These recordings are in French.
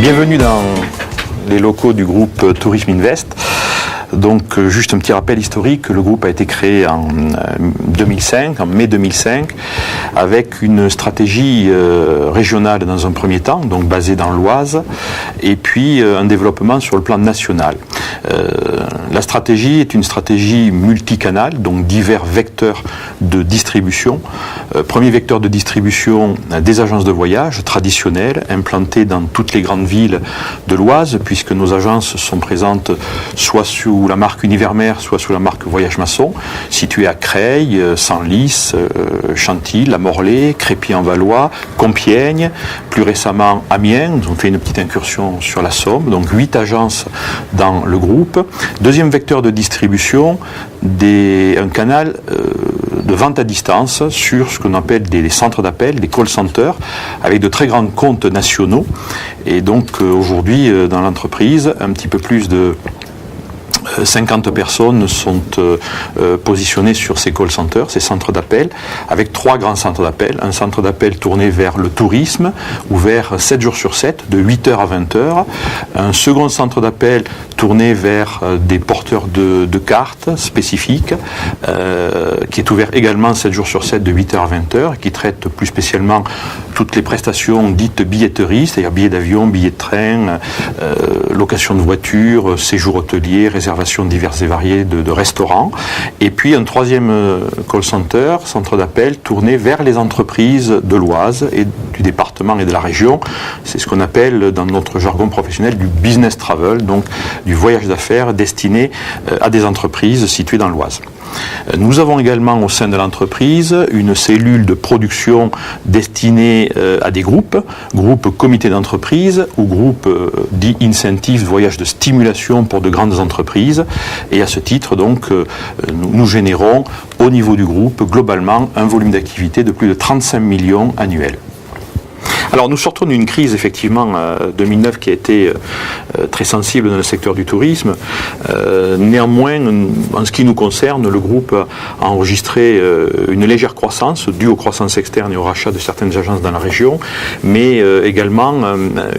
Bienvenue dans les locaux du groupe Tourisme Invest. Donc, juste un petit rappel historique, le groupe a été créé en 2005, en mai 2005, avec une stratégie régionale dans un premier temps, donc basée dans l'Oise, et puis un développement sur le plan national. La stratégie est une stratégie multicanale, donc divers vecteurs de distribution. Premier vecteur de distribution, des agences de voyage traditionnelles, implantées dans toutes les grandes villes de l'Oise, puisque nos agences sont présentes soit sous la marque Univermer, soit sous la marque Voyage Masson, situées à Creil, Senlis, Chantilly, La Morlaix, Crépy-en-Valois, Compiègne, plus récemment Amiens. Nous avons fait une petite incursion sur la Somme, donc 8 agences dans le groupe. Deuxième vecteur de distribution, un canal de vente à distance sur ce qu'on appelle des centres d'appel, des call centers, avec de très grands comptes nationaux. Et donc aujourd'hui, dans l'entreprise, un petit peu plus de 50 personnes sont positionnées sur ces call centers, ces centres d'appel, avec 3 grands centres d'appel. Un centre d'appel tourné vers le tourisme, ouvert 7 jours sur 7, de 8h à 20h. Un second centre d'appel tourné vers des porteurs de cartes spécifiques, qui est ouvert également 7 jours sur 7, de 8h à 20h, qui traite plus spécialement toutes les prestations dites billetterie, c'est-à-dire billets d'avion, billets de train, location de voiture, séjour hôtelier, réservation diverses et variées de restaurants. Et puis un troisième call center, centre d'appel, tourné vers les entreprises de l'Oise et du département et de la région. C'est ce qu'on appelle dans notre jargon professionnel du business travel, donc du voyage d'affaires destiné à des entreprises situées dans l'Oise. Nous avons également au sein de l'entreprise une cellule de production destinée à des groupes comités d'entreprise ou groupes dits incentives, voyages de stimulation pour de grandes entreprises. Et à ce titre, donc, nous générons au niveau du groupe globalement un volume d'activité de plus de 35 millions annuels. Alors nous sortons d'une crise effectivement 2009 qui a été très sensible dans le secteur du tourisme. Néanmoins, en ce qui nous concerne, le groupe a enregistré une légère croissance due aux croissances externes et au rachat de certaines agences dans la région, mais également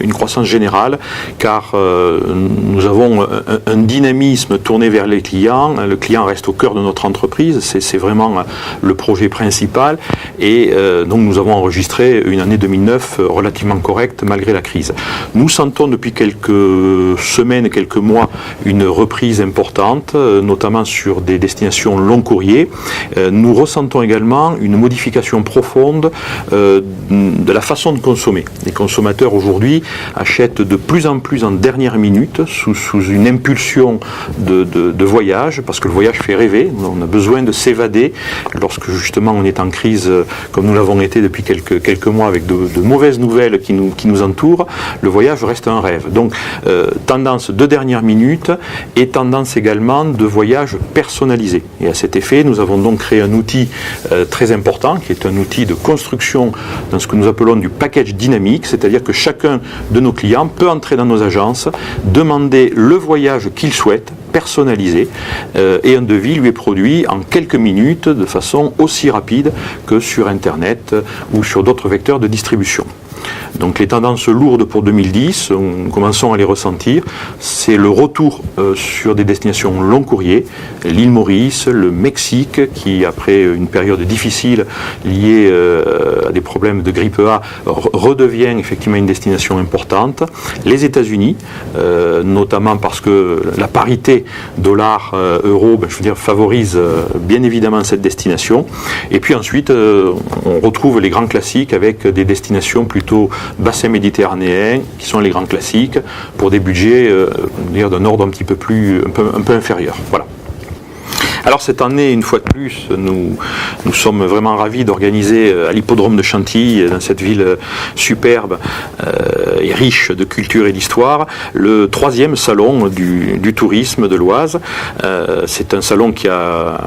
une croissance générale car nous avons un dynamisme tourné vers les clients. Le client reste au cœur de notre entreprise, c'est vraiment le projet principal et donc nous avons enregistré une année 2009 relativement correcte malgré la crise. Nous sentons depuis quelques semaines, quelques mois, une reprise importante, notamment sur des destinations long courrier. Nous ressentons également une modification profonde de la façon de consommer. Les consommateurs aujourd'hui achètent de plus en plus en dernière minute, sous une impulsion de voyage, parce que le voyage fait rêver. On a besoin de s'évader lorsque justement on est en crise, comme nous l'avons été depuis quelques mois, avec de mauvaises nouvelles qui nous entourent. Le voyage reste un rêve. Donc, tendance de dernière minute et tendance également de voyage personnalisé. Et à cet effet, nous avons donc créé un outil très important, qui est un outil de construction dans ce que nous appelons du package dynamique, c'est-à-dire que chacun de nos clients peut entrer dans nos agences, demander le voyage qu'il souhaite, personnalisé, et un devis lui est produit en quelques minutes de façon aussi rapide que sur Internet ou sur d'autres vecteurs de distribution. Donc les tendances lourdes pour 2010, nous commençons à les ressentir, c'est le retour sur des destinations long courrier, l'île Maurice, le Mexique, qui après une période difficile liée à des problèmes de grippe A, redevient effectivement une destination importante, les États-Unis, notamment parce que la parité dollar-euro, favorise bien évidemment cette destination, et puis ensuite on retrouve les grands classiques avec des destinations plutôt bassin méditerranéen, qui sont les grands classiques, pour des budgets d'un ordre un peu inférieur. Voilà. Alors cette année, une fois de plus, nous sommes vraiment ravis d'organiser à l'hippodrome de Chantilly, dans cette ville superbe et riche de culture et d'histoire, le 3e salon du tourisme de l'Oise. C'est un salon qui a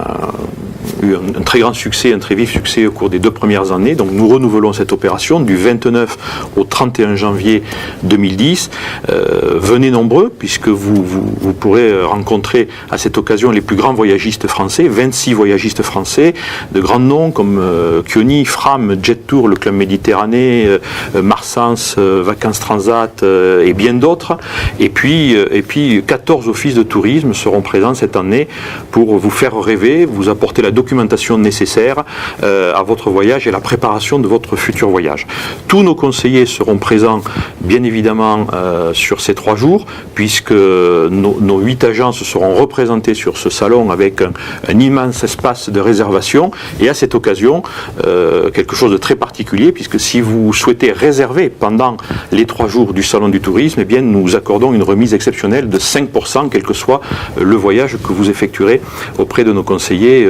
eu un très grand succès, un très vif succès au cours des 2 premières années. Donc nous renouvelons cette opération du 29 au 31 janvier 2010. Venez nombreux, puisque vous pourrez rencontrer à cette occasion les plus grands voyagistes français, 26 voyagistes français, de grands noms comme Kioni, Fram, Jet Tour, le Club Méditerranée, Marsens, Vacances Transat et bien d'autres. Et puis 14 offices de tourisme seront présents cette année pour vous faire rêver, vous apporter la documentation nécessaire à votre voyage et à la préparation de votre futur voyage. Tous nos conseillers seront présents, bien évidemment, sur ces 3 jours, puisque nos 8 agences seront représentées sur ce salon avec un immense espace de réservation. Et à cette occasion, quelque chose de très particulier, puisque si vous souhaitez réserver pendant les 3 jours du salon du tourisme, eh bien, nous accordons une remise exceptionnelle de 5%, quel que soit le voyage que vous effectuerez auprès de nos conseillers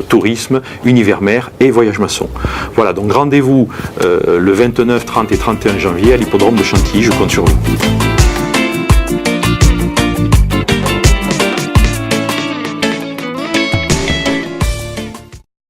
tourisme, univers mer et voyage maçon. Voilà, donc rendez-vous le 29, 30 et 31 janvier à l'hippodrome de Chantilly, je compte sur vous.